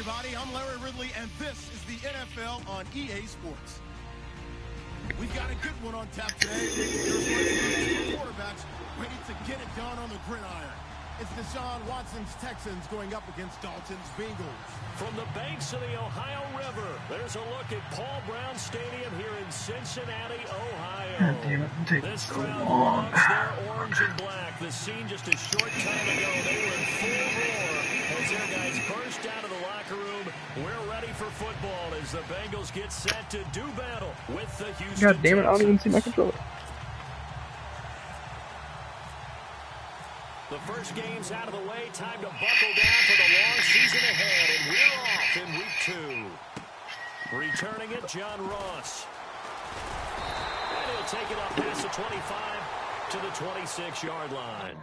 everybody. I'm Larry Ridley, and this is the NFL on EA Sports. We've got a good one on tap today. There's two quarterbacks ready to get it done on the gridiron. It's Deshaun Watson's Texans going up against Dalton's Bengals. From the banks of the Ohio River, there's a look at Paul Brown Stadium here in Cincinnati, Ohio. God damn it, it takes This so crowd long. loves their orange and black. The scene just a short time ago, they were in full roar as their guys burst out of the locker room. We're ready for football as the Bengals get set to do battle with the Houston God damn it, I don't even see my Texans. controller. The first game's out of the way. Time to buckle down for the long season ahead. And we're off in week 2. Returning it, John Ross. And he'll take it up past the 25 to the 26-yard line.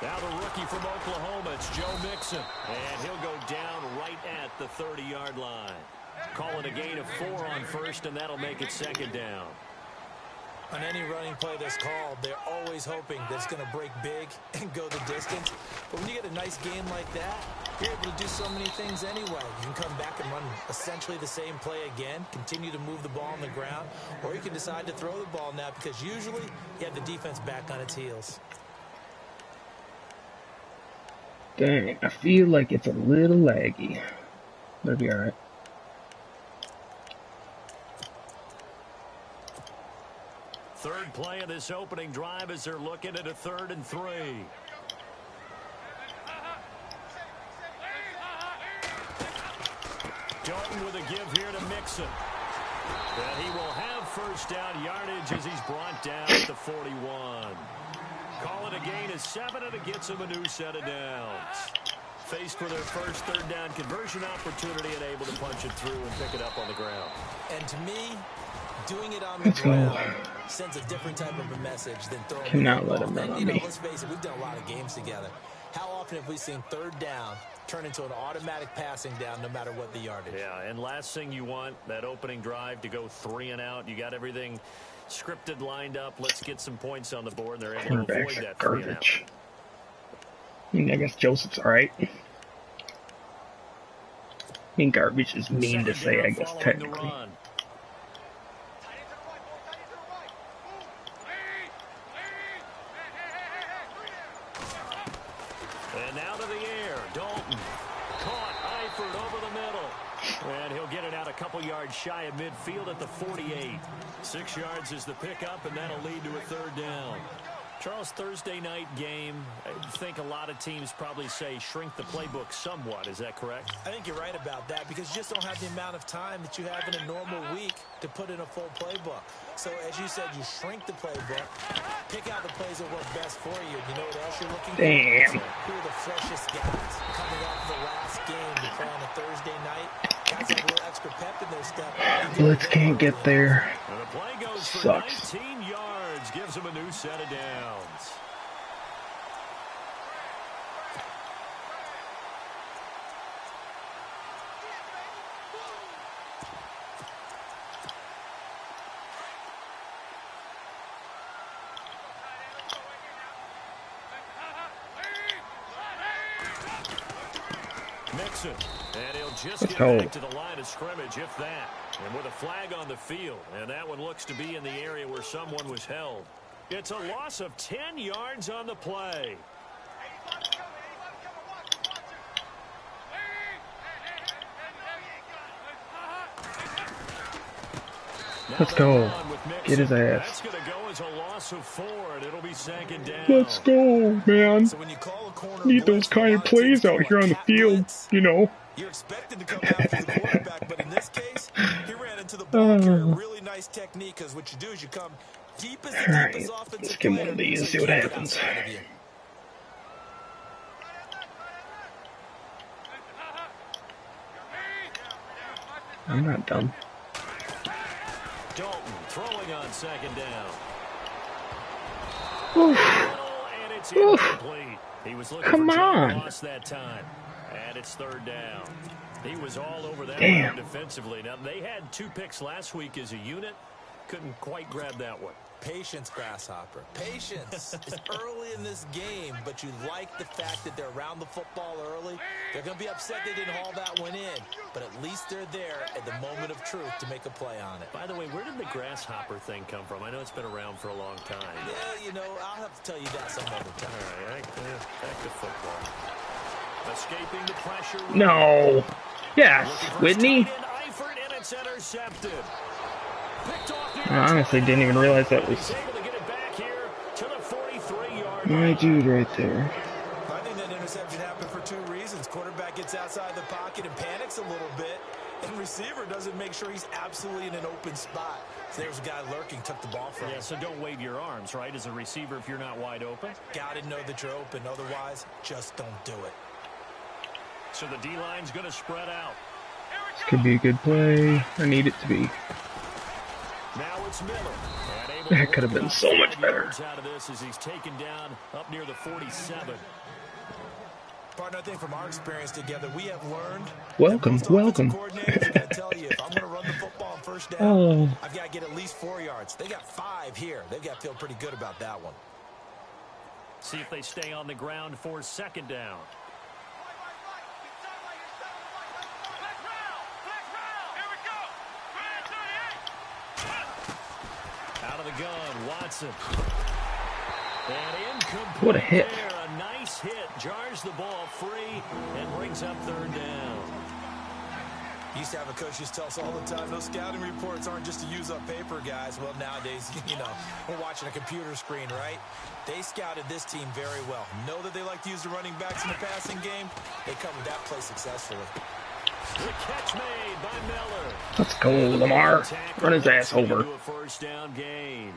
Now the rookie from Oklahoma, it's Joe Mixon. And he'll go down right at the 30-yard line. Calling a gain of 4 on first, and that'll make it second down. On any running play that's called, they're always hoping that it's going to break big and go the distance. But when you get a nice game like that, you're able to do so many things anyway. You can come back and run essentially the same play again, continue to move the ball on the ground, or you can decide to throw the ball now because usually you have the defense back on its heels. Dang, I feel like it's a little laggy. That'll be alright. Third play of this opening drive as they're looking at a 3rd and 3. Dalton with a give here to Mixon. And he will have first down yardage as he's brought down at the 41. Call it a gain of 7, and it gets him a new set of downs. Faced with their first 3rd down conversion opportunity and able to punch it through and pick it up on the ground. And to me, doing it on the ground sends a different type of a message than throwing it. Cannot let him run And, on you know, me. let's face it, we've done a lot of games together. How often have we seen 3rd down turn into an automatic passing down no matter what the yardage? Yeah, and last thing you want, that opening drive to go 3 and out. You got everything scripted, lined up. Let's get some points on the board, and they're able to avoid Cornerbacks are that 3 and out. garbage. I mean, I guess Joseph's alright. I mean, garbage is mean to say, I guess, technically. And now to the air, Dalton. Caught, Eifert over the middle. And he'll get it out a couple yards shy of midfield at the 48. 6 yards is the pickup, and that'll lead to a 3rd down. Charles, Thursday night game, I think a lot of teams probably say shrink the playbook somewhat. Is that correct? I think you're right about that because you just don't have the amount of time that you have in a normal week to put in a full playbook. So, as you said, you shrink the playbook, pick out the plays that work best for you. You know what else you're looking for? Damn. Who are the freshest guys coming off the last game to play on a Thursday night? Guys have a little extra pep in their step. Blitz can't get there. And the play goes for Sucks. 19 yards, gives them a new set of downs. Mixon, and he'll just get back to the line of scrimmage, if that. And with a flag on the field, and that one looks to be in the area where someone was held. It's a loss of 10 yards on the play. Let's go. Get his ass. That's going to go as a loss of 4, and it'll be second down. Let's go, man. So when you call a corner Need those kind of plays out here on the field, you know. You're expected to come after the quarterback, but in this case, he ran into the ball carrier. Really nice technique, because what you do is you come deep as the Alright, deepest offensive let's get one player, of these, so see you what can't get happens. outside of you. I'm not done. Dalton throwing on second down. Oof. And it's incomplete. He was looking Come for John on. Ross that time. And it's third down. He was all over that Damn. one defensively. Now, they had 2 picks last week as a unit. Couldn't quite grab that one. Patience, Grasshopper. Patience. It's early in this game, but you like the fact that they're around the football early. They're going to be upset they didn't haul that one in, but at least they're there at the moment of truth to make a play on it. By the way, where did the grasshopper thing come from? I know it's been around for a long time. Yeah, you know, I'll have to tell you that some other time. All right, back to football. Escaping the pressure. No. Yes, Whitney. Eifert, and it's intercepted. I honestly didn't even realize that was my dude right there. I think that interception happened for 2 reasons. Quarterback gets outside the pocket and panics a little bit, and receiver doesn't make sure he's absolutely in an open spot. So there's a guy lurking, took the ball from him. Yeah, so don't wave your arms, right, as a receiver if you're not wide open. Got to know that you're open. Otherwise, just don't do it. So the D-line's going to spread out. This could be a good play. I need it to be. Now it's Miller. That could have been so much better. Out of this as he's taken down up near the 47. Partner, I think from our experience together, we have learned. Welcome. Coordinators are going to tell you, if I'm going to run the football on first down, I've got to get at least 4 yards. They got 5 here. They've got to feel pretty good about that one. See if they stay on the ground for second down. Gun, Watson. And incomplete. What a hit. There. A nice hit. Jars the ball free and brings up third down. Used to have a coach who tell us all the time, those scouting reports aren't just to use up paper, guys. Well, nowadays, you know, we're watching a computer screen, right? They scouted this team very well. Know that they like to use the running backs in the passing game. They covered that play successfully. The catch made by Miller. Let's go, Lamar. Run his ass over. A first down gain.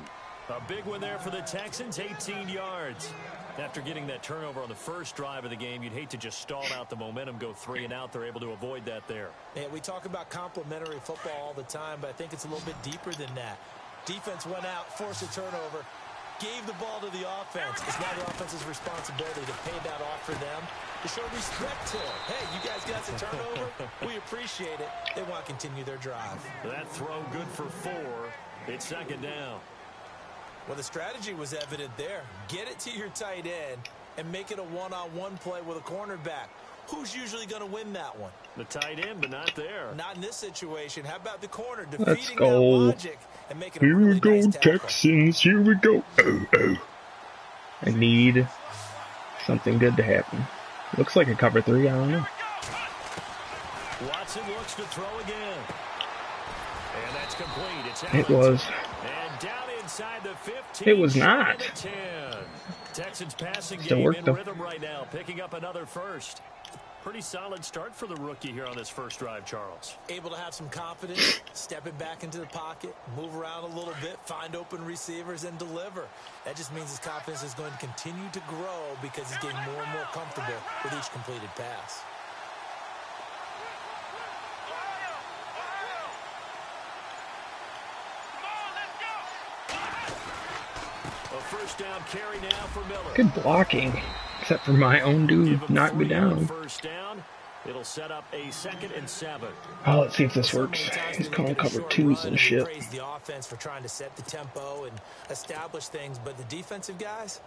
A big one there for the Texans, 18 yards. After getting that turnover on the first drive of the game, you'd hate to just stall out the momentum, go 3 and out. They're able to avoid that there. Yeah, we talk about complementary football all the time, but I think it's a little bit deeper than that. Defense went out, forced a turnover, gave the ball to the offense. It's now the offense's responsibility to pay that off for them, to show respect to them. Hey, you guys got the turnover. We appreciate it. They want to continue their drive. That throw good for 4. It's second down. Well, the strategy was evident there. Get it to your tight end and make it a one-on-one play with a cornerback. Who's usually going to win that one? The tight end, but not there. Not in this situation. How about the corner Let's defeating go. that logic and making a Here really we go, nice tackle? Texans. Here we go. Oh. I need something good to happen. Looks like a cover 3. I don't know. Watson looks to throw again. And that's complete. It's It was. And down inside the 15. It was not. 10. Texans passing Still game worked, in though. rhythm right now, picking up another first. Pretty solid start for the rookie here on this first drive, Charles. Able to have some confidence, stepping back into the pocket, move around a little bit, find open receivers, and deliver. That just means his confidence is going to continue to grow because he's getting more and more comfortable with each completed pass. A first down carry now for Miller. Good blocking, except for my own dude knocked me down. First down. It'll set up a 2nd and 7. Oh, let's see if this works. He's calling cover twos and shit. Praise the offense for trying to set the tempo and establish things, but the defensive guys,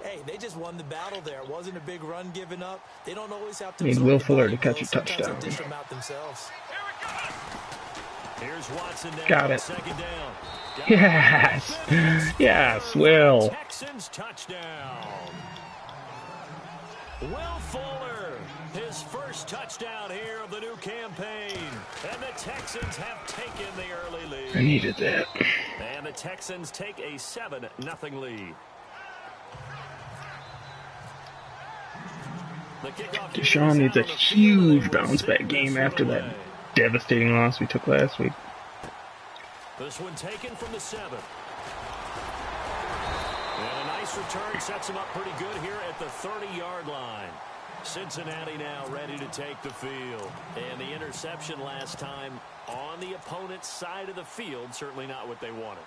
hey, they just won the battle there. It wasn't a big run given up. They don't always have to. Need Will Fuller to catch a touchdown. Dish them out themselves. Here's Watson now. Got it. 2nd down. Yes, yes, Will. Texans touchdown. Will Fuller, his first touchdown here of the new campaign. And the Texans have taken the early lead. I needed that. And the Texans take a 7-0 lead. The kickoff Deshaun needs a huge bounce back game after that devastating loss we took last week. This one taken from the 7. And a nice return sets him up pretty good here at the 30-yard line. Cincinnati now ready to take the field. And the interception last time on the opponent's side of the field, certainly not what they wanted.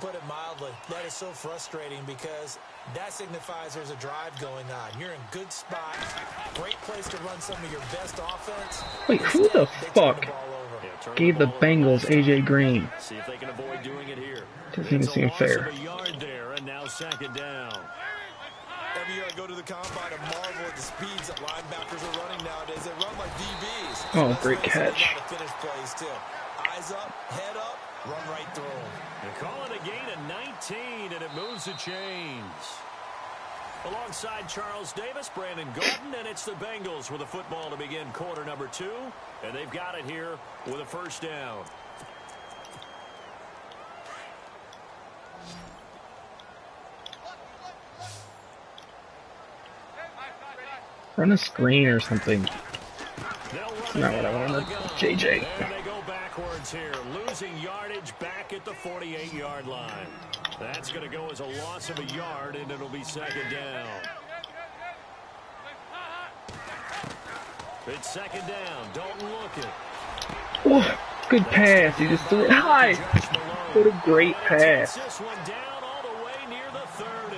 Put it mildly, that is so frustrating because that signifies there's a drive going on. You're in good spot, great place to run some of your best offense. Wait, who the fuck gave the Bengals AJ Green? See if they can avoid doing it here. Doesn't even seem fair. A yard there, and now 2nd down. Every year I go to the combine and marvel at the speeds that linebackers are running nowadays. They run like DBs. Oh, great catch. Finish plays too. Eyes up, head up, run right through them. They call it a gain of 19, and it moves the chains. Alongside Charles Davis, Brandon Gordon, and it's the Bengals with a football to begin quarter number 2. And they've got it here with a first down. Run a screen or something. That's not what I wanted. JJ. And they go backwards here, losing yardage back at the 48-yard line. That's going to go as a loss of a yard, and it'll be 2nd down. It's 2nd down. Dalton Lockett. Oh, good pass. He just threw it high. What a great pass. This one down all the way near the 30.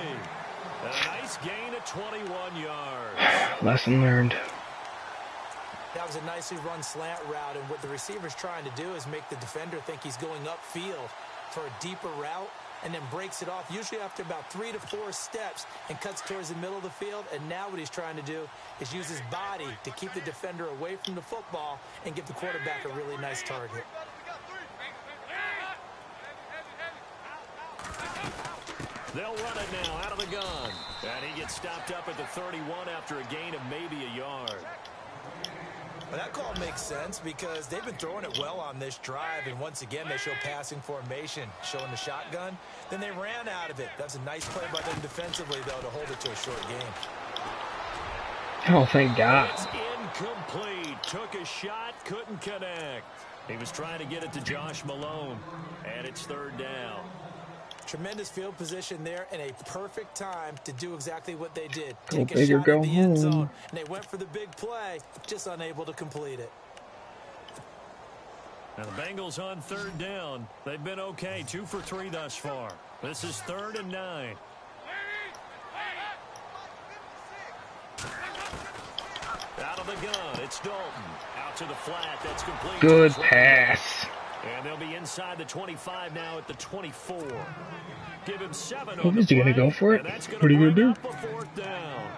A nice gain of 21 yards. Lesson learned. That was a nicely run slant route, and what the receiver's trying to do is make the defender think he's going upfield for a deeper route, and then breaks it off, usually after about 3 to 4 steps, and cuts towards the middle of the field. And now what he's trying to do is use his body to keep the defender away from the football and give the quarterback a really nice target. They'll run it now out of the gun. And he gets stopped up at the 31 after a gain of maybe a yard. Well, that call makes sense because they've been throwing it well on this drive, and once again they show passing formation, showing the shotgun. Then they ran out of it. That's a nice play by them defensively, though, to hold it to a short game. Oh, thank God. It's incomplete. Took a shot, couldn't connect. He was trying to get it to Josh Malone, and it's 3rd down. Tremendous field position there and a perfect time to do exactly what they did. Go Take a big or shot go at the end zone, home. and they went for the big play, just unable to complete it. Now the Bengals on 3rd down. They've been okay, 2 for 3 thus far. This is 3rd and 9. Out of the gun, it's Dalton. Out to the flat, that's complete. Good pass. And they'll be inside the 25 now at the 24. Give him 7 Oh, on is the he gonna play, go for it? and that's gonna What are you gonna bring do? up a 4th down.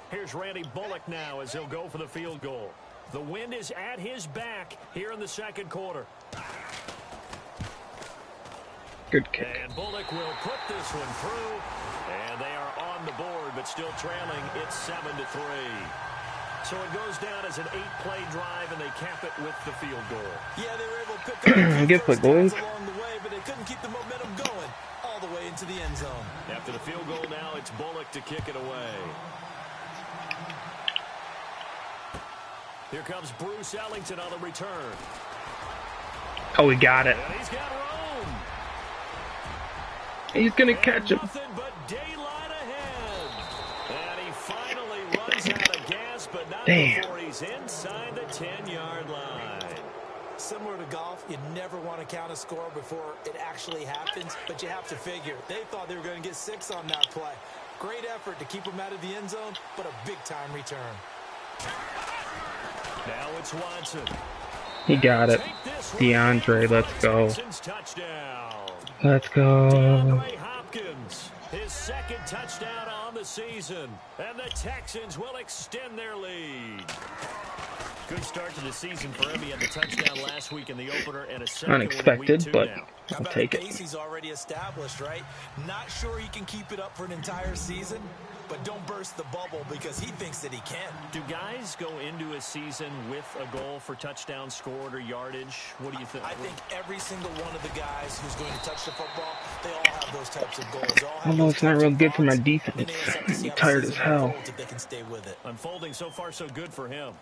Here's Randy Bullock now as he'll go for the field goal. The wind is at his back here in the 2nd quarter. Good kick. And Bullock will put this one through. And they are on the board, but still trailing. It's 7-3. So it goes down as an 8-play drive, and they cap it with the field goal. Yeah, they were able to pick up Good play, boys. along the way, but they couldn't keep the momentum going all the way into the end zone. After the field goal now, it's Bullock to kick it away. Here comes Bruce Ellington on the return. Oh, we got it. And he's got Rome. He's going to catch him. Nothing but daylight ahead. And he finally runs out of gas, but not before he's inside the 10-yard line. Similar to golf, you never want to count a score before it actually happens, but you have to figure. They thought they were going to get 6 on that play. Great effort to keep them out of the end zone, but a big-time return. Now it's Watson. He got it. DeAndre, let's go. Let's go. DeAndre Hopkins, his second touchdown on the season. And the Texans will extend their lead. Good start to the season for him. He had the touchdown last week in the opener and a second unexpected, one in week 2 but now. I'll take it. He's already established, right? Not sure he can keep it up for an entire season, but don't burst the bubble because he thinks that he can. Do guys go into a season with a goal for touchdowns scored or yardage? What do you think? I think every single one of the guys who's going to touch the football, they all have those types of goals. Although it's not real good for my defense. I'm tired as hell. If they can stay with it. Unfolding so far so good for him.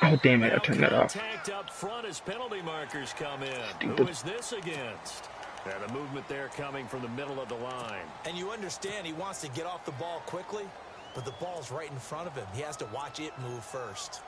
Oh, damn it, I turned that off. Up front as penalty markers come in. Stupid. Who is this against? And the movement there coming from the middle of the line. And you understand he wants to get off the ball quickly, but the ball's right in front of him. He has to watch it move first.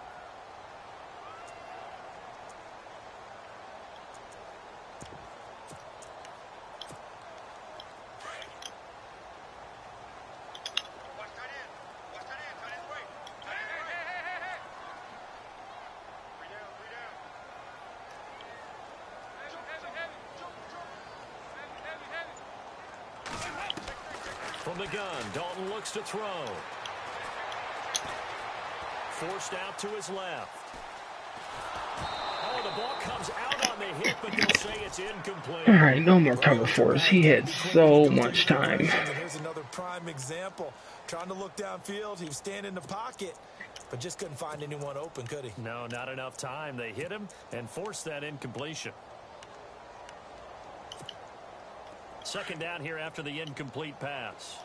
From the gun, Dalton looks to throw. Forced out to his left. Oh, the ball comes out on the hit, but they'll say it's incomplete. All right, no more cover fours. He had so much time. Here's another prime example. Trying to look downfield. He was standing in the pocket, but just couldn't find anyone open, could he? No, not enough time. They hit him and forced that incompletion. Second down here after the incomplete pass.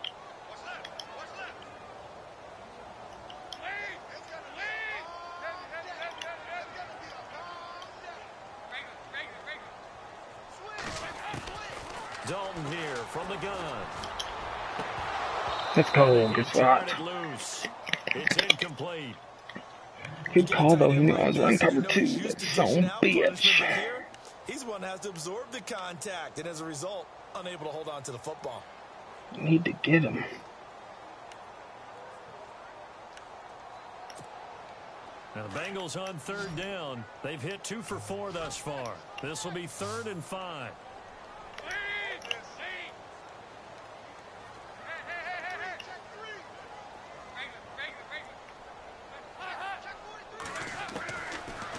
Dalton here from the gun. Let's go, good spot. It's incomplete. Good call, though. He knew I was running cover 2. Son bitch. He's one that has to absorb the contact, and as a result, unable to hold on to the football. Need to get him. Now the Bengals on third down. They've hit 2 for 4 thus far. This will be 3rd and 5.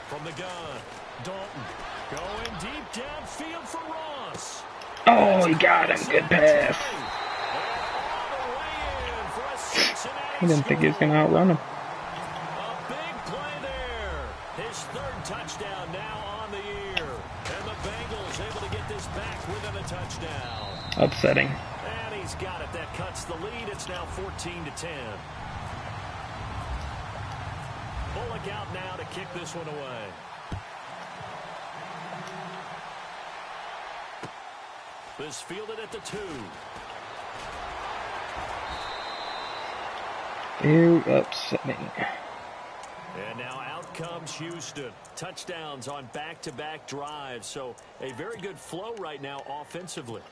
From the gun, Dalton going deep downfield for Ross. Oh, he got him. Good pass. He didn't think he was going to outrun him. A big play there. His 3rd touchdown now on the year. And the Bengals able to get this back within a touchdown. Upsetting. And he's got it. That cuts the lead. It's now 14-10. Bullock out now to kick this one away. This fielded at the 2. Very upsetting. And now out comes Houston. Touchdowns on back-to-back drives. So a very good flow right now offensively.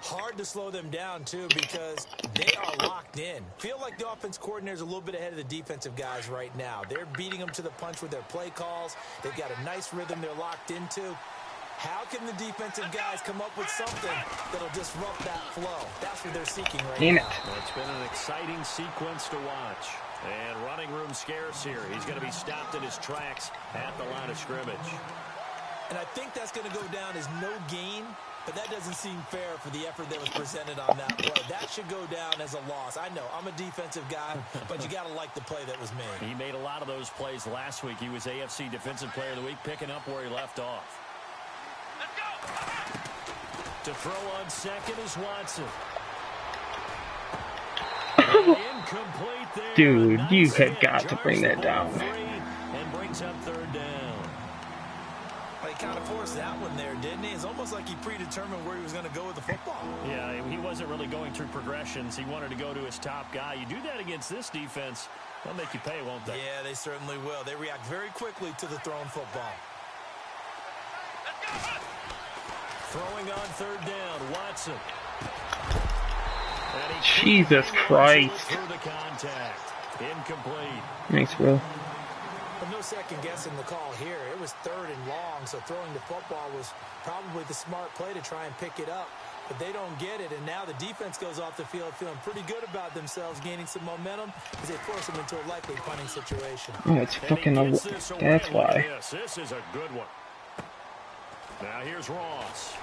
Hard to slow them down, too, because they are locked in. Feel like the offense coordinator's a little bit ahead of the defensive guys right now. They're beating them to the punch with their play calls. They've got a nice rhythm they're locked into. How can the defensive guys come up with something that'll disrupt that flow? That's what they're seeking right now. Well, it's been an exciting sequence to watch. And running room scarce here. He's going to be stopped in his tracks at the line of scrimmage. And I think that's going to go down as no gain, but that doesn't seem fair for the effort that was presented on that play. That should go down as a loss. I know, I'm a defensive guy, but you got to like the play that was made. He made a lot of those plays last week. He was AFC Defensive Player of the Week, picking up where he left off. To throw on second is Watson. Incomplete there. Dude, Nice you had hit. got to bring that down. And brings up third down. Well, he kind of forced that one there, didn't he? It's almost like he predetermined where he was going to go with the football. Yeah, he wasn't really going through progressions. He wanted to go to his top guy. You do that against this defense, they'll make you pay, won't they? Yeah, they certainly will. They react very quickly to the thrown football. Throwing on third down, Watson. Jesus Christ. Through the contact. Incomplete. Thanks, Will. Well, no second guessing the call here. It was third and long, so throwing the football was probably the smart play to try and pick it up. But they don't get it, and now the defense goes off the field feeling pretty good about themselves, gaining some momentum as they force them into a likely punting situation. Oh, it's fucking a... That's why. This is a good one. Now here's Ross.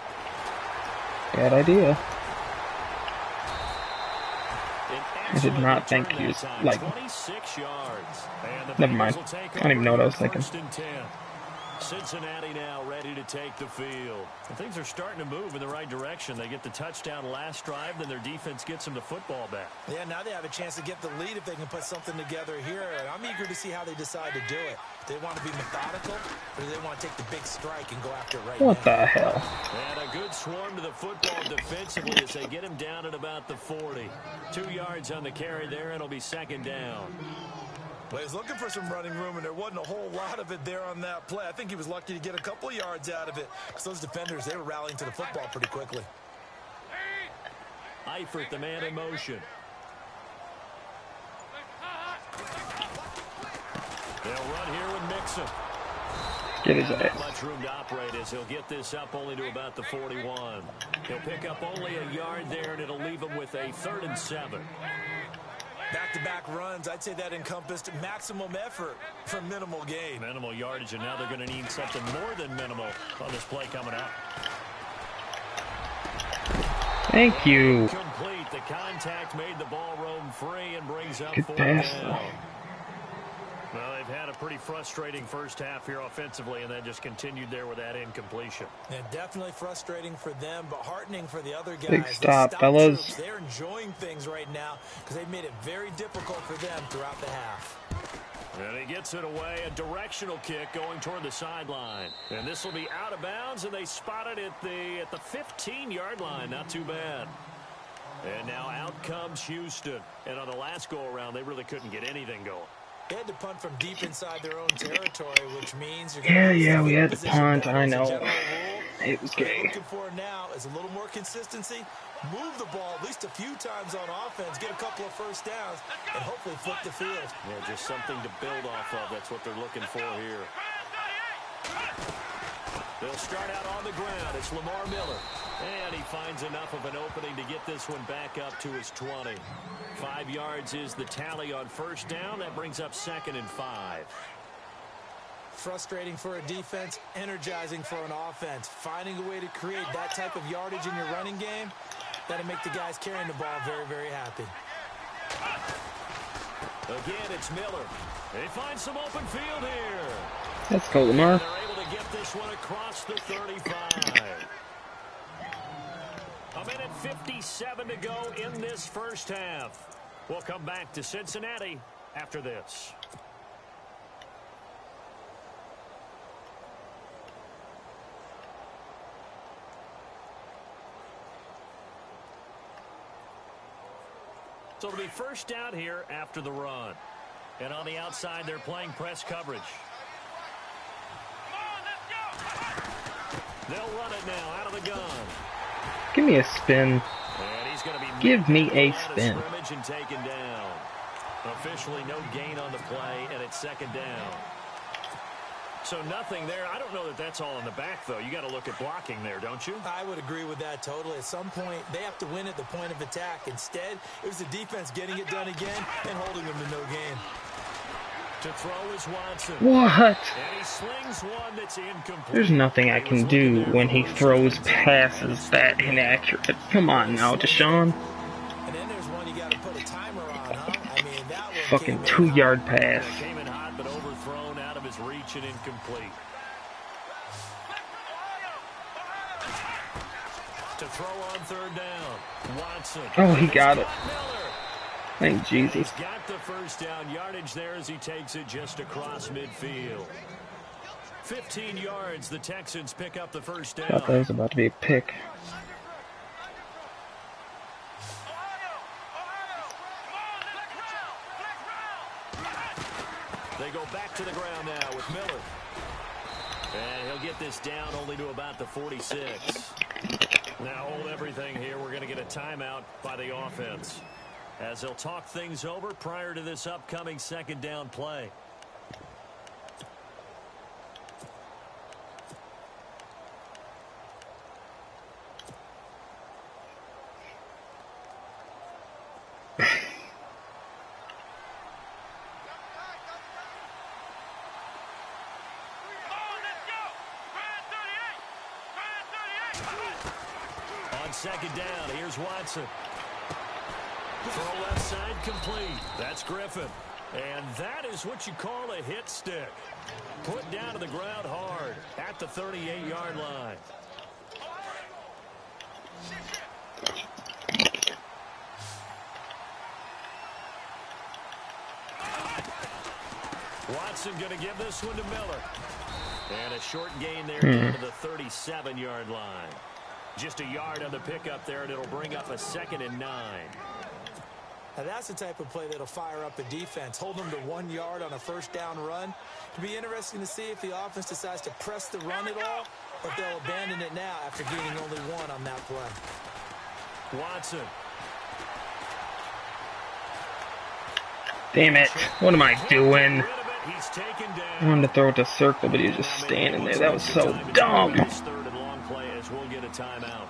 Bad idea. I did not think he was, like... 26 yards. Never mind. I don't even know what I was thinking. Cincinnati now ready to take the field. And things are starting to move in the right direction. They get the touchdown last drive, then their defense gets them the football back. Yeah, now they have a chance to get the lead if they can put something together here. And I'm eager to see how they decide to do it. Do they want to be methodical, or do they want to take the big strike and go after it right now? What the hell? And a good swarm to the football defensively as they get him down at about the 40. 2 yards on the carry there, and it'll be second down. Well, he's looking for some running room, and there wasn't a whole lot of it there on that play. I think he was lucky to get a couple of yards out of it because those defenders, they were rallying to the football pretty quickly. Eifert, the man in motion. They'll run here with Mixon. Get his Not ass. much room to operate as he'll get this up only to about the 41. He'll pick up only a yard there, and it'll leave him with a 3rd and 7. Back-to-back runs, I'd say that encompassed maximum effort for minimal gain. Minimal yardage, and now they're going to need something more than minimal on this play coming up. Thank you. Complete. The contact made the ball roam free and brings up Good 4th pass. down. Well, they've had a pretty frustrating first half here offensively, and then just continued there with that incompletion. Yeah, definitely frustrating for them, but heartening for the other guys. Big stop, fellas. Troops. They're enjoying things right now because they've made it very difficult for them throughout the half. And he gets it away, a directional kick going toward the sideline. And this will be out of bounds, and they spot it at the 15-yard line. Not too bad. And now out comes Houston. And on the last go-around, they really couldn't get anything going. They had to punt from deep inside their own territory, which means you're Yeah, we had to punt. I know. It was What they're gay. looking for now is a little more consistency. Move the ball at least a few times on offense, get a couple of first downs, and hopefully flip the field. Yeah, just something to build off of. That's what they're looking for here. They'll start out on the ground. It's Lamar Miller. And he finds enough of an opening to get this one back up to his 20. 5 yards is the tally on first down. That brings up 2nd and 5. Frustrating for a defense, energizing for an offense. Finding a way to create that type of yardage in your running game, that'll make the guys carrying the ball very, very happy. Again, it's Miller. They find some open field here. Let's go, Lamar. They're able to get this one across the 35. A minute 57 to go in this first half. We'll come back to Cincinnati after this. So it'll be first down here after the run. And on the outside, they're playing press coverage. They'll run it now out of the gun. Give me a spin. And he's going to be Give me a out of spin. scrimmage and taken down. Officially no gain on the play, and it's 2nd down. So nothing there. I don't know that that's all in the back, though. You got to look at blocking there, don't you? I would agree with that totally. At some point, they have to win at the point of attack. Instead, it was the defense getting it done again and holding them to no gain. To throw is Watson. What? And he slings one that's incomplete. There's nothing I can do when he throws passes that inaccurate. Come on now, Deshaun. And then there's one you got to put a timer on, huh? I mean, that one Fucking came in 2-yard hot. pass. It came in hot, but overthrown out of his reach and incomplete. To throw on third down, Watson. Oh, he got it. Miller. Thank Jesus. He's got the first down yardage there as he takes it just across midfield. 15 yards, the Texans pick up the first down. Thought that was about to be a pick. They go back to the ground now with Miller. And he'll get this down only to about the 46. Now hold everything here. We're going to get a timeout by the offense, as they'll talk things over prior to this upcoming second down play. On second down, here's Watson. Throw left side complete. That's Griffin. And that is what you call a hit stick. Put down to the ground hard at the 38-yard line. Watson going to give this one to Miller. And a short gain there down to the 37-yard line. Just a yard on the pickup there, and it'll bring up a 2nd and 9. Now that's the type of play that'll fire up a defense. Hold them to 1 yard on a first down run. It'll be interesting to see if the offense decides to press the run at all, or if they'll abandon it now after gaining only 1 on that play. Watson. Damn it. What am I doing? He's taken down. I wanted to throw it to circle, but he was just standing there. That was so dumb. Third and long play as we'll get a timeout.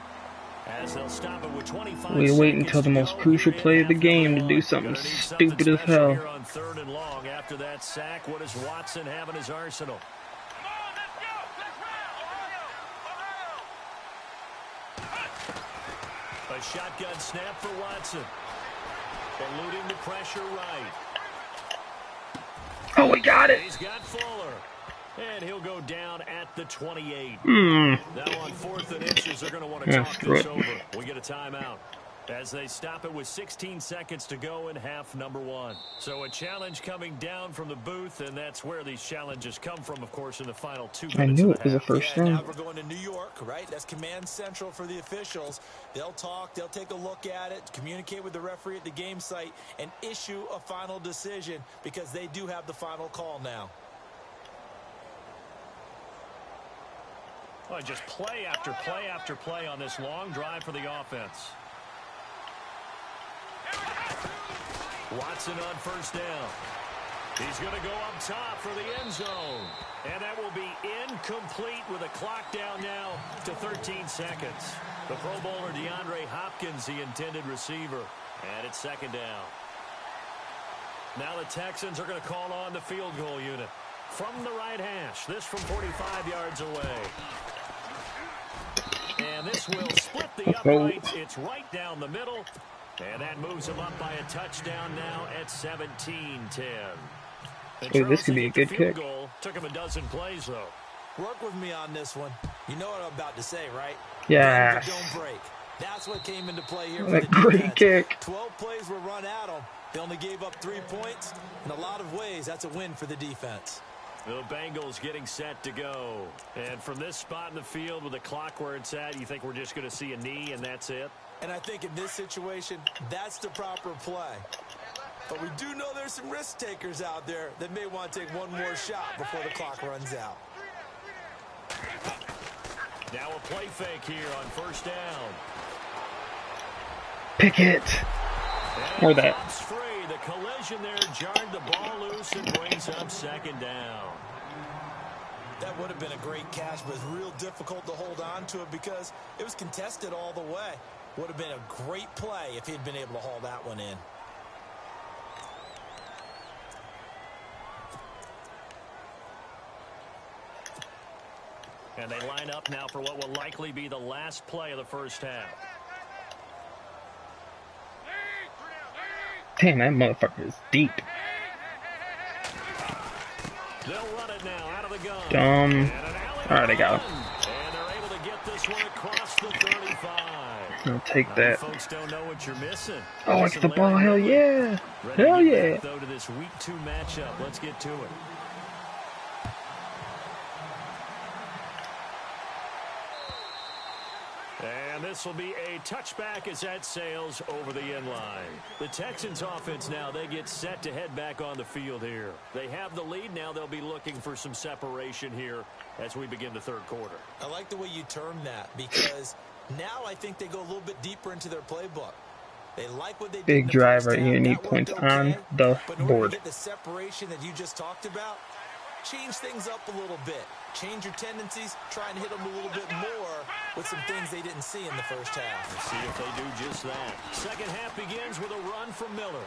As they'll stop it with 25 We wait until the seconds most to go crucial here play in of the half game to one. do something Gonna need stupid as special hell. here on third and long after that sack. What does Watson have in his arsenal? A shotgun snap for Watson. Eluding the pressure right. Oh, we got it. He's got Fuller. And he'll go down at the 28. Hmm. Now on 4th and inches, they're going to want to Yeah, talk screw this it. over. We get a timeout as they stop it with 16 seconds to go in half number 1. So a challenge coming down from the booth, and that's where these challenges come from, of course, in the final 2 minutes. I knew of it the was a half. first Now down. we're going to New York, right? That's command central for the officials. They'll talk, they'll take a look at it, communicate with the referee at the game site, and issue a final decision because they do have the final call now. Well, just play after play after play on this long drive for the offense. Watson on first down. He's going to go up top for the end zone. And that will be incomplete with a clock down now to 13 seconds. The Pro Bowler DeAndre Hopkins, the intended receiver. And it's 2nd down. Now the Texans are going to call on the field goal unit from the right hash. This from 45 yards away. And this will split the uprights. It's right down the middle. And that moves him up by a touchdown now at 17-10. Hey, this could be a good kick. Goal. Took him a dozen plays, though. Work with me on this one. You know what I'm about to say, right? Yes. Bend but don't break. That's what came into play here for What the a great defense. kick. 12 plays were run at them. They only gave up 3 points. In a lot of ways, that's a win for the defense. The Bengals getting set to go. And from this spot in the field with the clock where it's at, you think we're just going to see a knee and that's it? And I think in this situation, that's the proper play. But we do know there's some risk takers out there that may want to take one more shot before the clock runs out. Now a play fake here on first down. Pickett. Or that. Pops free. The collision there jarred the ball loose and brings up 2nd down. That would have been a great catch, but it's real difficult to hold on to it because it was contested all the way. Would have been a great play if he'd been able to haul that one in. And they line up now for what will likely be the last play of the first half. Damn, that motherfucker is deep. They'll run it now out of the gun. Dumb. Alright, I got him. And they're able to get this one across the 35. I'll take that. Folks don't know what you're missing. Oh, it's the ball. Hell yeah. Hell yeah. Though to this week 2 matchup, let's get to it. And this will be a touchback as that sails over the end line. The Texans offense now, they get set to head back on the field here. They have the lead. Now they'll be looking for some separation here as we begin the third quarter. I like the way you term that because now I think they go a little bit deeper into their playbook. They like what they did. Big driver. You need points on the board. Get the separation that you just talked about. Change things up a little bit. Change your tendencies. Try and hit them a little bit more with some things they didn't see in the first half. Let's see if they do just that. Second half begins with a run from Miller.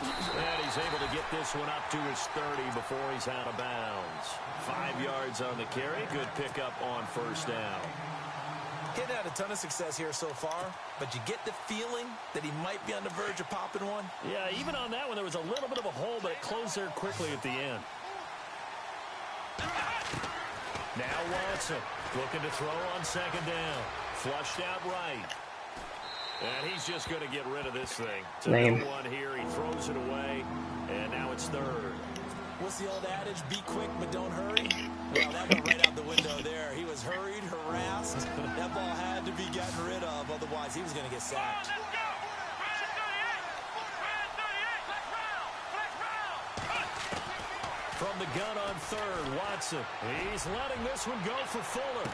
And he's able to get this one up to his 30 before he's out of bounds. 5 yards on the carry. Good pickup on first down. He's had a ton of success here so far, but you get the feeling that he might be on the verge of popping one. Yeah, even on that one, there was a little bit of a hole, but it closed there quickly at the end. Now Watson looking to throw on second down. Flushed out right. And he's just going to get rid of this thing. To no one here, he throws it away, and now it's third. What's the old adage? Be quick, but don't hurry. Well, that went right out the window there. He was hurried, harassed. That ball had to be gotten rid of, otherwise he was going to get sacked. From the gun on third, Watson. He's letting this one go for Fuller.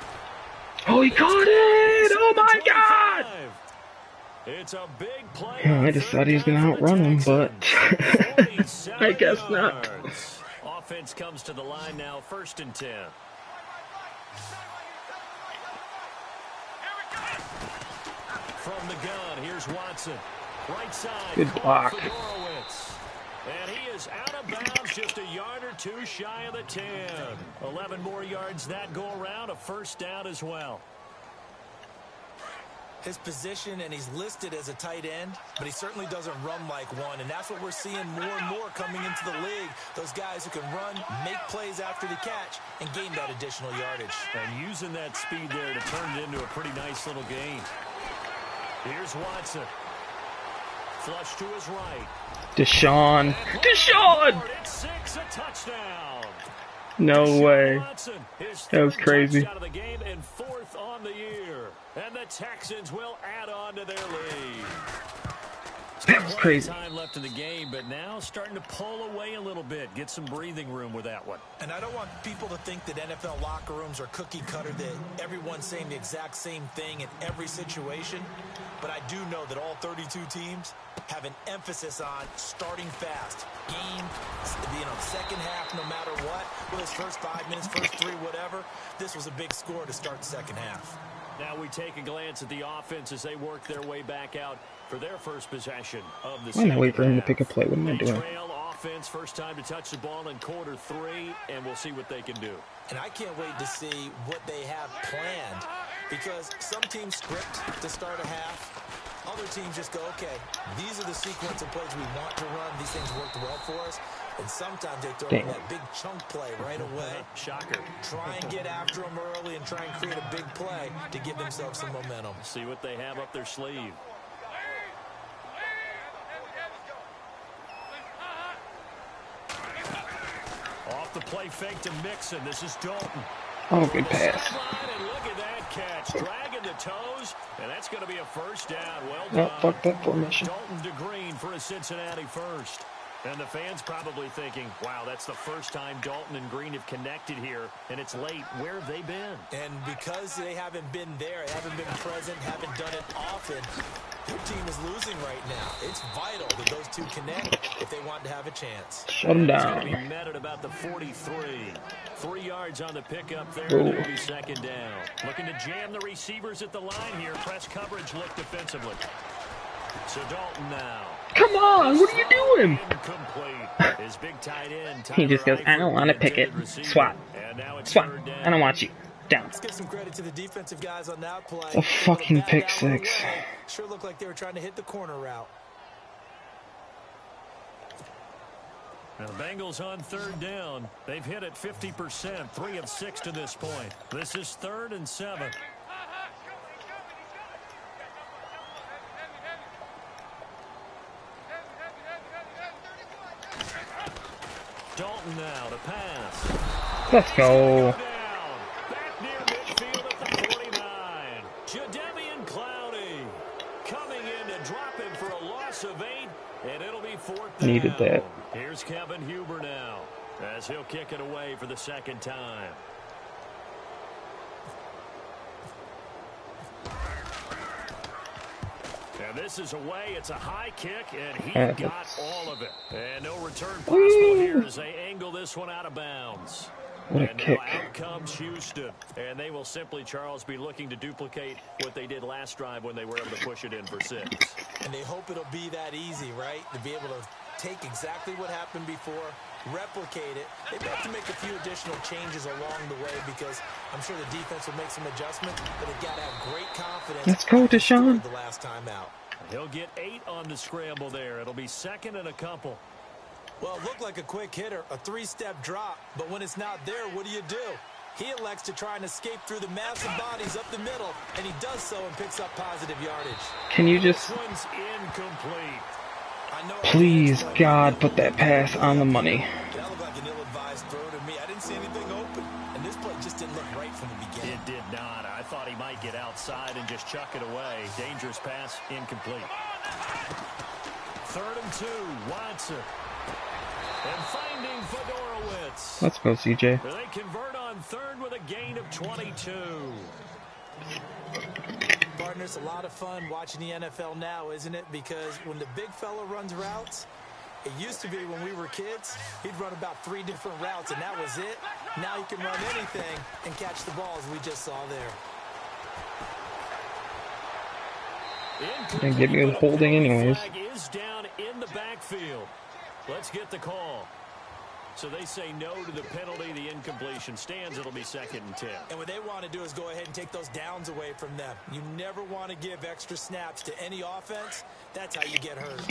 Oh, he caught it! Oh my God! It's a big play. Yeah, I just thought he was going to outrun him, but I guess not. Offense comes to the line now, 1st and 10. From the gun, here's Watson. Right side. Good block. And he is out of bounds, just a yard or 2 shy of the 10. 11 more yards that go around, a first down as well. His position, and he's listed as a tight end, but he certainly doesn't run like one, and that's what we're seeing more and more coming into the league. Those guys who can run, make plays after the catch, and gain that additional yardage. And using that speed there to turn it into a pretty nice little gain. Here's Watson. Flush to his right. Deshaun! It's 6, a touchdown. No way. Watson, that was crazy. Out of the game and 4th on the year. And the Texans will add on to their lead. That was crazy. Time left in the game, but now starting to pull away a little bit. Get some breathing room with that one. And I don't want people to think that NFL locker rooms are cookie cutter, that everyone's saying the exact same thing in every situation. But I do know that all 32 teams have an emphasis on starting fast. Game, second half, no matter what. Whether it's first 5 minutes, first 3, whatever. This was a big score to start the second half. Now we take a glance at the offense as they work their way back out for their first possession of the season. Why not wait for him to pick a play? What am I doing? Trail offense, first time to touch the ball in quarter 3, and we'll see what they can do. And I can't wait to see what they have planned, because some teams script to start a half. Other teams just go, okay, these are the sequence of plays we want to run. These things worked well for us. And sometimes they throw in that big chunk play right away. Shocker. Try and get after them early and try and create a big play to give themselves some momentum. See what they have up their sleeve. Off the play fake to Mixon. This is Dalton. Oh, good pass. And look at that catch. Dragging the toes. And that's going to be a first down. Well done. Oh, fuck that formation. Dalton to Green for a Cincinnati first. And the fans probably thinking, wow, that's the first time Dalton and Green have connected here, and it's late. Where have they been? And because they haven't been there, haven't been present, haven't done it often, their team is losing right now. It's vital that those two connect if they want to have a chance. Shut them down. It's going to be met at about the 43. 3 yards on the pickup there, and it'll be second down. Looking to jam the receivers at the line here. Press coverage look defensively. So Dalton now. Come on, what are you doing? His big tight end, he just goes, I don't want to pick it. Swat. Swat. I don't want you. touchdown. Let's give some credit to the defensive guys on that play. It's a fucking pick six. Sure looked like they were trying to hit the corner route. Now the Bengals on third down. They've hit it 50%, 3 of 6 to this point. This is 3rd and 7. Dalton now to pass. Let's go. Back near midfield at the 49. Jadeveon Clowney coming in to drop him for a loss of 8, and it'll be 4th down. Needed that. Here's Kevin Huber now, as he'll kick it away for the 2nd time. And this is away. It's a high kick, and he got all of it. And no return possible here as they angle this one out of bounds. What a and kick. now out comes Houston. And they will simply, Charles, be looking to duplicate what they did last drive when they were able to push it in for 6. And they hope it'll be that easy, right? To be able to take exactly what happened before, replicate it. They have to make a few additional changes along the way because I'm sure the defense will make some adjustments, but they've got to have great confidence. Let's go, Deshaun. The last time out. He'll get 8 on the scramble there. It'll be 2nd and a couple. Well, it looked like a quick hitter, a 3-step drop, but when it's not there, what do? He elects to try and escape through the massive bodies up the middle, and he does so and picks up positive yardage. Can you just, This one's incomplete. please, God, put that pass on the money? That looked like an ill-advised throw to me. I didn't see anything open, and this play just didn't look right from the beginning. It did not. I thought he might get outside and just chuck it away. Dangerous pass, incomplete. 3rd and 2, Watson. And finding Fedorowicz. Let's go, CJ. They convert on 3rd with a gain of 22. Partners, a lot of fun watching the NFL now, isn't it? Because when the big fella runs routes, it used to be when we were kids, he'd run about 3 different routes, and that was it. Now he can run anything and catch the ball, as we just saw there. Didn't get me with holding anyways. Flag is down in the backfield. Let's get the call. So they say no to the penalty. The incompletion stands. It'll be 2nd and 10. And what they want to do is go ahead and take those downs away from them. You never want to give extra snaps to any offense. That's how you get hurt.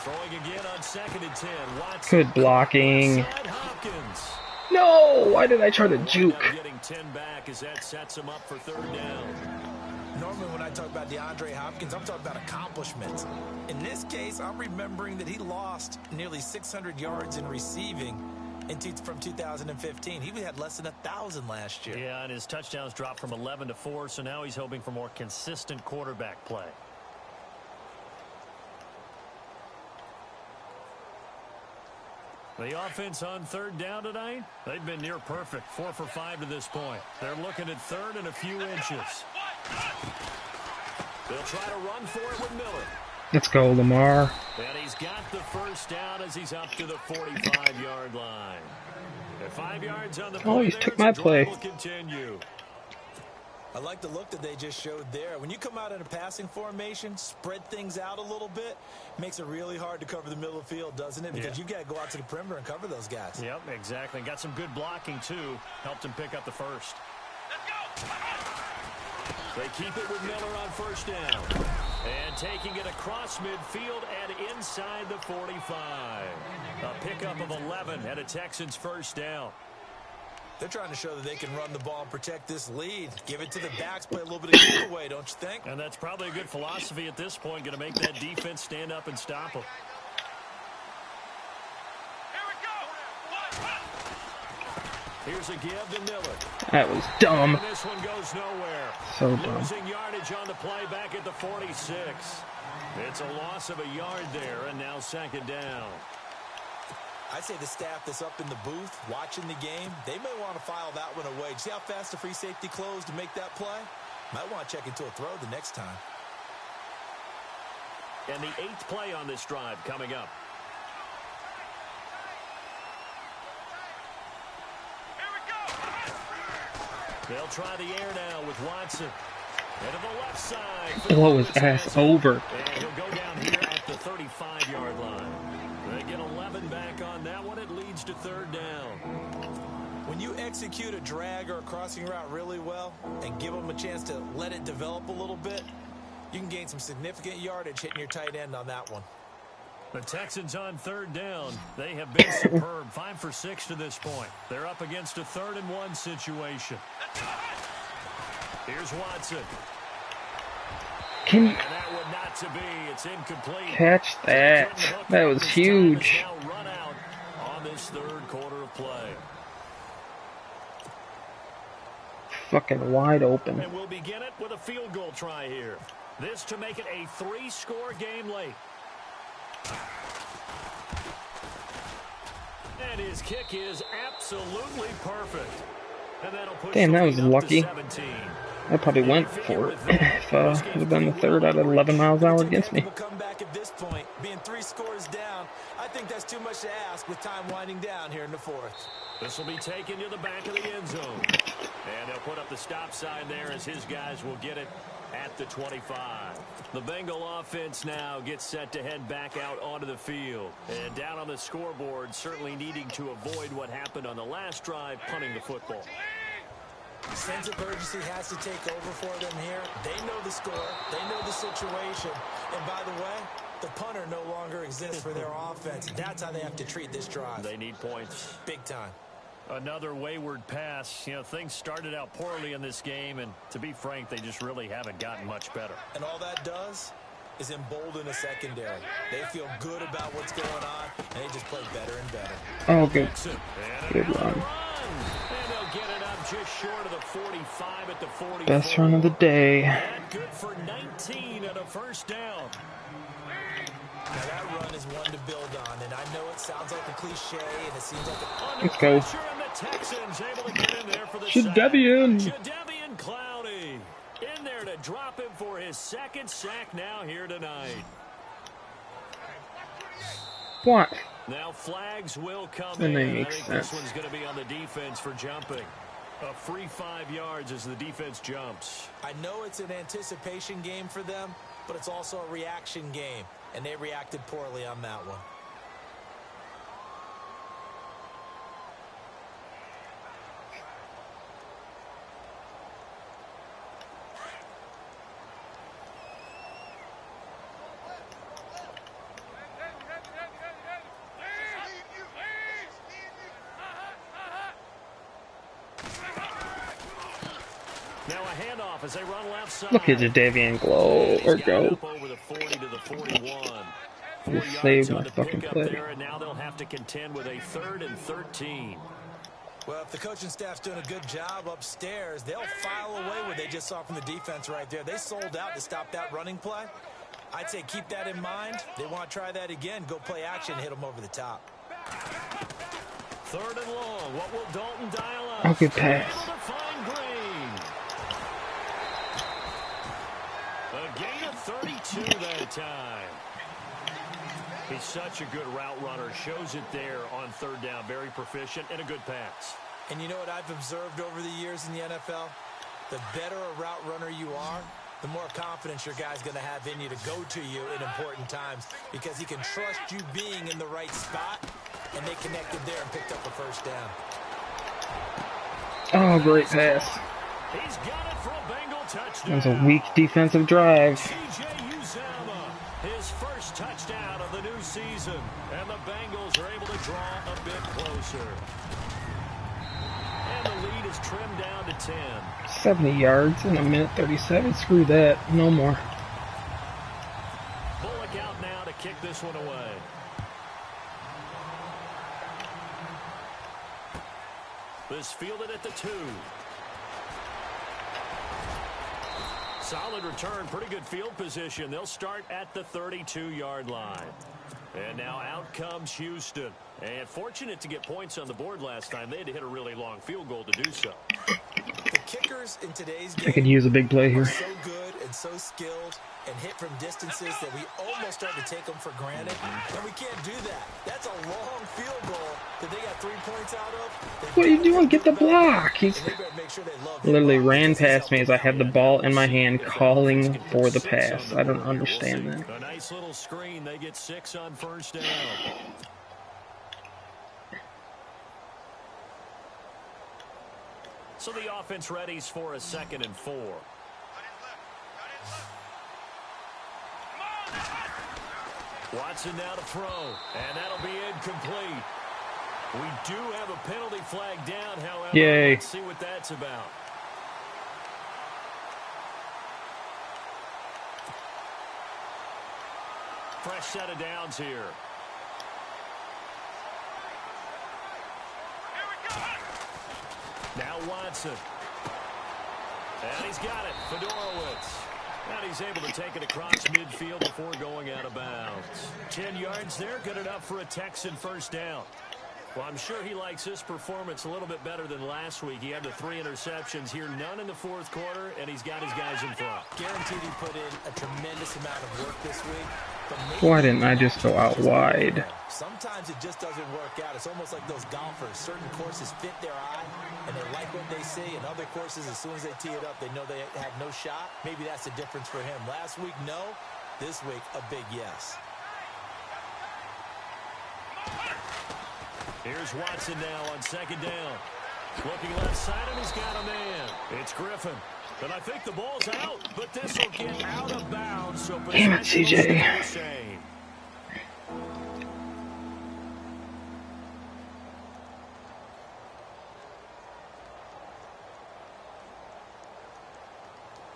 Throwing again on 2nd and 10. Watson. Good blocking. Inside Hopkins. No! Why did I try to juke? Now getting 10 back as that sets him up for 3rd down. Normally when I talk about DeAndre Hopkins, I'm talking about accomplishments. In this case, I'm remembering that he lost nearly 600 yards in receiving from 2015. He had less than 1,000 last year. Yeah, and his touchdowns dropped from 11 to 4, so now he's hoping for more consistent quarterback play. The offense on 3rd down tonight, they've been near perfect, 4 for 5 to this point. They're looking at 3rd and a few inches. They'll try to run for it with Miller. Let's go, Lamar. And he's got the 1st down as he's up to the 45-yard line. At 5 yards on the play, Oh, he took my play. Will continue. I like the look that they just showed there. When you come out in a passing formation, spread things out a little bit, makes it really hard to cover the middle of the field, doesn't it? Because you've got to go out to the perimeter and cover those guys. Yep, exactly. Got some good blocking, too. Helped him pick up the 1st. They keep it with Miller on 1st down. And taking it across midfield and inside the 45. A pickup of 11 and a Texans 1st down. They're trying to show that they can run the ball and protect this lead. Give it to the backs, play a little bit of giveaway, don't you think? And that's probably a good philosophy at this point. Going to make that defense stand up and stop them. Here's a give to Miller. That was dumb. And this one goes nowhere. So dumb. Losing yardage on the play back at the 46. It's a loss of a yard there, and now 2nd down. I'd say the staff that's up in the booth watching the game, they may want to file that one away. See how fast the free safety closed to make that play? Might want to check into a throw the next time. And the 8th play on this drive coming up. They'll try the air now with Watson. And to the left side. Blow his ass over. And he'll go down here at the 35-yard line. They get 11 back on that one. It leads to third down. When you execute a drag or a crossing route really well and give them a chance to let it develop a little bit, you can gain some significant yardage hitting your tight end on that one. The Texans on third down. They have been superb. 5 for 6 to this point. They're up against a 3rd-and-1 situation. Here's Watson. Can And that one not to be. It's incomplete. catch that? That was huge. Now run out on this 3rd quarter of play. Fucking wide open. And we'll begin it with a field goal try here. This to make it a 3-score game late. And his kick is absolutely perfect. And that'll push Damn, that the was lead up lucky. to 17. I probably went for it if it would have been the 3rd out of 11 miles an hour against me. Come back at this point, being 3 scores down. I think that's too much to ask with time winding down here in the 4th. This will be taken to the back of the end zone. And they'll put up the stop sign there as his guys will get it at the 25. The Bengal offense now gets set to head back out onto the field. And down on the scoreboard, certainly needing to avoid what happened on the last drive, punting the football. Sense of urgency has to take over for them here. They know the score. They know the situation. And by the way, the punter no longer exists for their offense. That's how they have to treat this drive. They need points. Big time. Another wayward pass. You know, things started out poorly in this game, and to be frank, they just really haven't gotten much better. And all that does is embolden a secondary. They feel good about what's going on, and they just play better and better. Oh, good. And Good another run. And they'll get it up just short of the 45 at the 44. Best run of the day. And good for 19 and a first down. Now that run is one to build on, and I know it sounds like a cliche, and it seems like a... Let's go. Pressure, and the Texans able to get in there for the Jadeveon. sack. Jadeveon Clowney in there to drop him for his 2nd sack now here tonight. What? Now flags will come That in. makes I think sense. this one's going to be on the defense for jumping. A free 5 yards as the defense jumps. I know it's an anticipation game for them, but it's also a reaction game, and they reacted poorly on that one. Now a handoff as they run left side. Look at Jadeveon glow or go. Over the 40 to the 41. 4 Just yards saved on my the fucking pickup play. there, and now they'll have to contend with a 3rd and 13. Well, if the coaching staff's doing a good job upstairs, they'll file away what they just saw from the defense right there. They sold out to stop that running play. I'd say keep that in mind. They want to try that again. Go play action, hit them over the top. 3rd and long. What will Dalton dial up? Oh, good pass. Able to find Green. A gain of 32 that time. He's such a good route runner. Shows it there on 3rd down. Very proficient and a good pass. And you know what I've observed over the years in the NFL? The better a route runner you are, the more confidence your guy's going to have in you to go to you in important times because he can trust you being in the right spot, and they connected there and picked up a first down. Oh, great pass. He's got it for a Bengal touchdown. That was a weak defensive drive. C.J. Uzomah, his first touchdown of the new season. And the Bengals are able to draw a bit closer. And the lead is trimmed down to 10. 70 yards in a minute 37. Screw that. No more. Bullock out now to kick this one away. This fielded at the 2. Solid return, pretty good field position. They'll start at the 32-yard line. And now out comes Houston. And fortunate to get points on the board last time. They had to hit a really long field goal to do so. The kickers in today's game I could use a big play are here. so good and so skilled and hit from distances that we almost start to take them for granted. And we can't do that. That's a long field goal that they got get 3 points out of, What are you doing? Get the block. He's and they better make sure they love literally him up ran because he's past me helping as I them have the out. ball in my hand, If that offense calling can put for the 6 on pass. the I don't board here, we'll understand see. that. A nice little screen. They get 6 on first down. So the offense readies for a 2nd and 4. Watson now to throw, and that'll be incomplete. We do have a penalty flag down, however. Yay. Let's see what that's about. Fresh set of downs here. Now Watson. And he's got it. Fedorowicz. And he's able to take it across midfield before going out of bounds. 10 yards there, good enough for a Texan first down. Well, I'm sure he likes this performance a little bit better than last week. He had the 3 interceptions here, none in the 4th quarter, and he's got his guys in front. Guaranteed he put in a tremendous amount of work this week. Why didn't I just go out wide? Sometimes it just doesn't work out. It's almost like those golfers. Certain courses fit their eye, and they like what they see. And other courses, as soon as they tee it up, they know they have no shot. Maybe that's the difference for him. Last week, no. This week, a big yes. Here's Watson now on 2nd down. Looking left side, and he's got a man. It's Griffin. And I think the ball's out, but this will get out of bounds. So Damn it, CJ.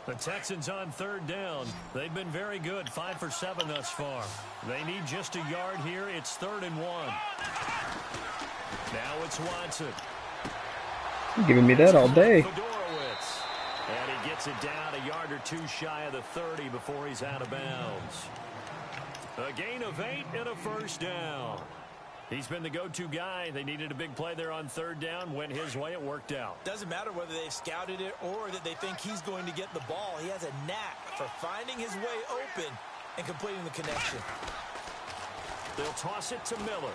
The Texans on 3rd down. They've been very good, 5 for 7 thus far. They need just a yard here. It's 3rd and 1. Now it's Watson. You're giving me that all day. Fedorowicz. And he gets it down a yard or 2 shy of the 30 before he's out of bounds. A gain of 8 and a first down. He's been the go-to guy. They needed a big play there on 3rd down. Went his way. It worked out. Doesn't matter whether they've scouted it or that they think he's going to get the ball. He has a knack for finding his way open and completing the connection. They'll toss it to Miller.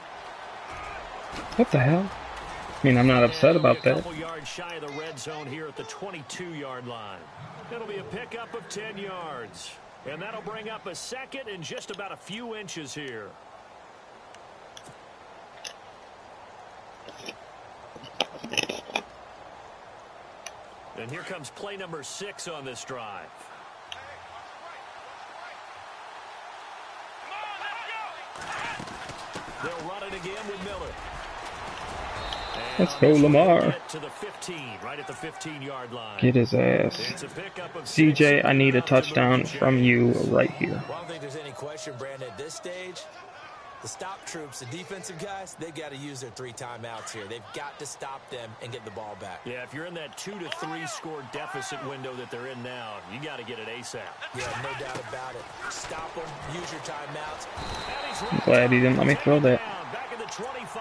What the hell? I mean, I'm not upset about that. A couple yards shy of the red zone here at the 22-yard line. It'll be a pickup of 10 yards. And that'll bring up a 2nd and just about a few inches here. And here comes play number 6 on this drive. They'll run it again with Miller. Let's go, Lamar. To the 15, right at the 15-yard line. Get his ass. It's a pickup of CJ, I need a touchdown from you right here. Well, I don't think there's any question, Brandon, at this stage. The stop troops, the defensive guys, they've got to use their 3 timeouts here. They've got to stop them and get the ball back. Yeah, if you're in that 2 to 3 score deficit window that they're in now, you got to get it ASAP. Yeah, no doubt about it. Stop them, use your timeouts. I'm glad he didn't let me throw that. Back at the 25.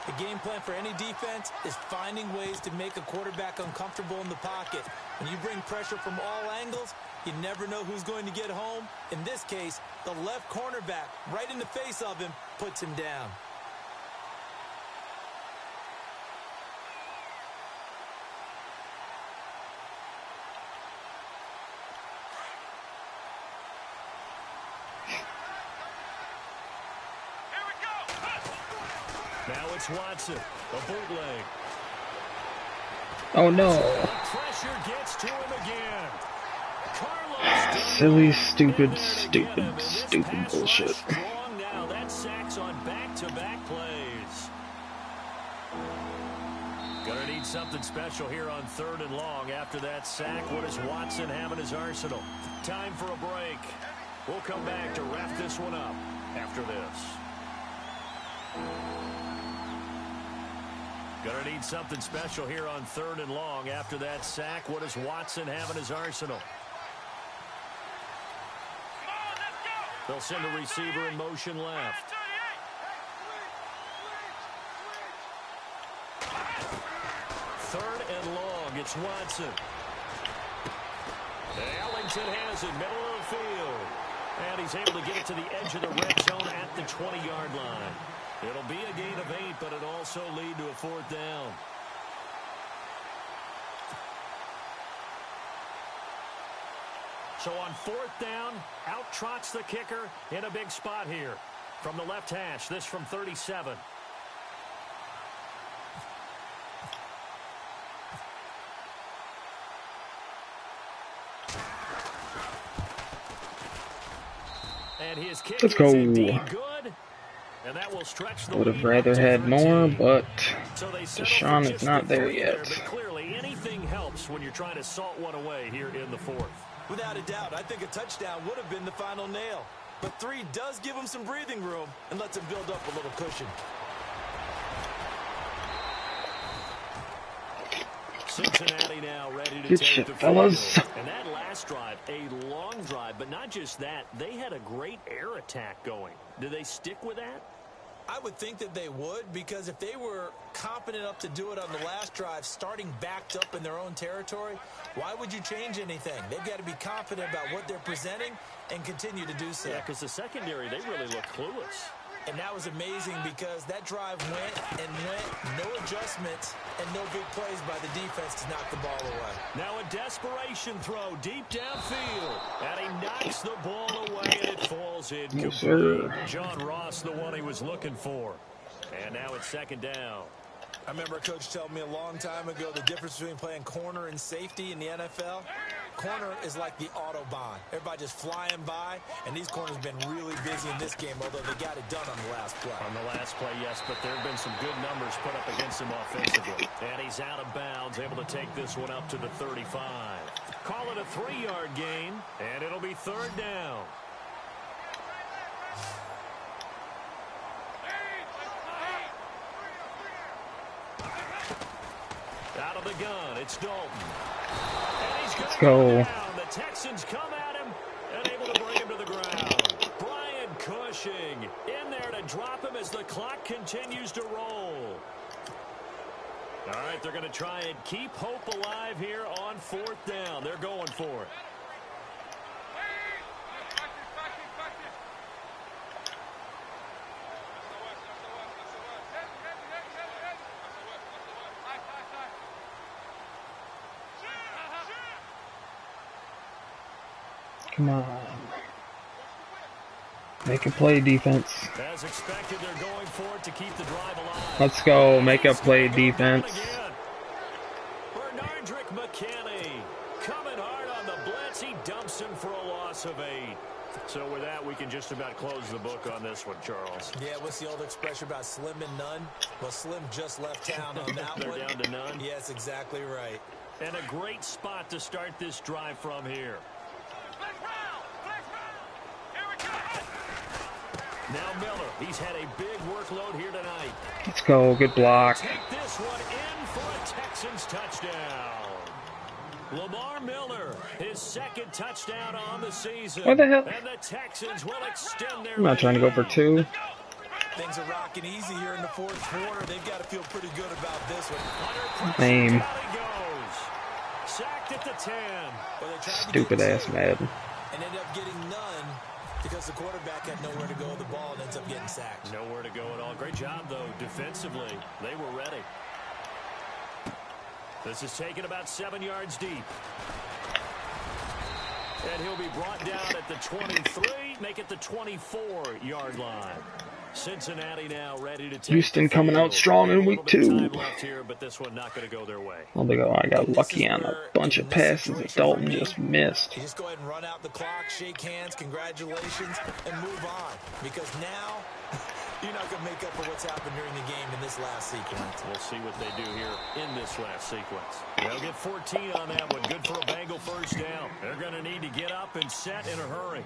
The game plan for any defense is finding ways to make a quarterback uncomfortable in the pocket. When you bring pressure from all angles, you never know who's going to get home. In this case, the left cornerback, right in the face of him, puts him down. Now it's Watson, a bootleg. Oh no. Pressure gets to him again. Silly, stupid bullshit. Now that sacks on back-to-back plays. Gonna need something special here on 3rd and long. After that sack, what does Watson have in his arsenal? Time for a break. We'll come back to wrap this one up after this. Gonna need something special here on 3rd and long. After that sack, what does Watson have in his arsenal? They'll send a receiver in motion left. Third and long, it's Watson. Ellington has it, middle of the field. And he's able to get it to the edge of the red zone at the 20-yard line. It'll be a gain of of 8, but it also lead to a 4th down. So on 4th down, out trots the kicker in a big spot here. From the left hash, this from 37. And his kick Let's go. is indeed good. And that will stretch the Would have lead rather up to had more, 13. but So they settle Deshaun for is just not the there 3 yet. but clearly anything helps when you're trying to salt one away here in the 4th. Without a doubt, I think a touchdown would have been the final nail. But 3 does give him some breathing room and lets him build up a little cushion. Cincinnati now ready to Good take shit, the fellas. field. And that last drive, a long drive, but not just that. They had a great air attack going. Do they stick with that? I would think that they would, because if they were competent enough to do it on the last drive, starting backed up in their own territory, why would you change anything? They've got to be confident about what they're presenting and continue to do so. Yeah, because the secondary, they really look clueless. And that was amazing because that drive went and went, no adjustments, and no big plays by the defense to knock the ball away. Now a desperation throw deep downfield, and he knocks the ball away, and it falls in. Yes, sir. John Ross, the one he was looking for. And now it's 2nd down. I remember a coach telling me a long time ago the difference between playing corner and safety in the NFL. Corner is like the Autobahn. Everybody just flying by, and these corners have been really busy in this game, although they got it done on the last play. On the last play, yes, but there have been some good numbers put up against him offensively. And he's out of bounds, able to take this one up to the 35. Call it a 3-yard gain, and it'll be 3rd down. Out of the gun, it's Dalton. And he's Let's go. down. The Texans come at him and able to bring him to the ground. Brian Cushing in there to drop him as the clock continues to roll. All right, they're going to try and keep hope alive here on 4th down. They're going for it. Come on. Make a play, defense. As expected, they're going for it to keep the drive alive. Let's go. Make a play, defense. Bernardrick McKinney coming hard on the blitz. He dumps him for a loss of 8. So with that, we can just about close the book on this one, Charles. Yeah, what's the old expression about slim and none? Well, Slim just left town on that They're one. down to none. Yes, exactly right. And a great spot to start this drive from here. Now Miller, he's had a big workload here tonight. Let's go. Good block. Take this one in for a Texans touchdown. Lamar Miller, his 2nd touchdown on the season. What the hell? And the Texans will extend their I'm not trying to go for 2. Things are rocking easy here in the 4th quarter. They've got to feel pretty good about this one. Name. Sacked at the 10. Well, they tried to Stupid get ass Madden. and ended up getting none because the quarterback had nowhere to go with the ball and ends up getting sacked. Nowhere to go at all. Great job, though, defensively. They were ready. This is taken about 7 yards deep. And he'll be brought down at the 23, make it the 24-yard line. Cincinnati now ready to take Houston coming out strong in week 2. Time left here, but this one not going to go their way. Oh, they go. I got lucky on a bunch of passes that Dalton just missed. You just go ahead and run out the clock, shake hands, congratulations, and move on. Because now, you're not going to make up for what's happened during the game in this last sequence. We'll see what they do here in this last sequence. They'll get 14 on that one. Good for a Bengal 1st down. They're going to need to get up and set in a hurry.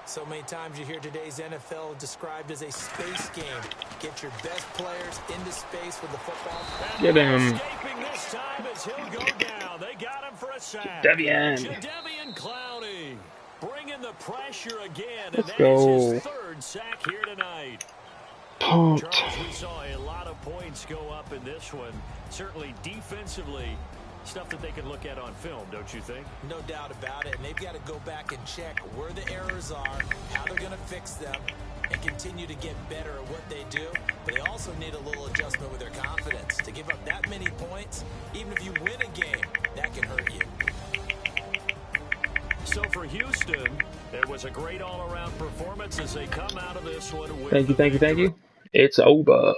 So many times you hear today's NFL described as a space game. Get your best players into space with the football. Get him. Escaping this time as he'll go down. They got him for a sack. Devian. Jadeveon Clowney bringing the pressure again. Let's and that go. is his 3rd sack here tonight. Pumped. Charles, we saw a lot of points go up in this one. Certainly defensively, stuff that they can look at on film, don't you think? No doubt about it. And they've got to go back and check where the errors are, how they're going to fix them. and continue to get better at what they do, but they also need a little adjustment with their confidence. To give up that many points, even if you win a game, that can hurt you. So for Houston, it was a great all-around performance as they come out of this one with Thank you. It's over.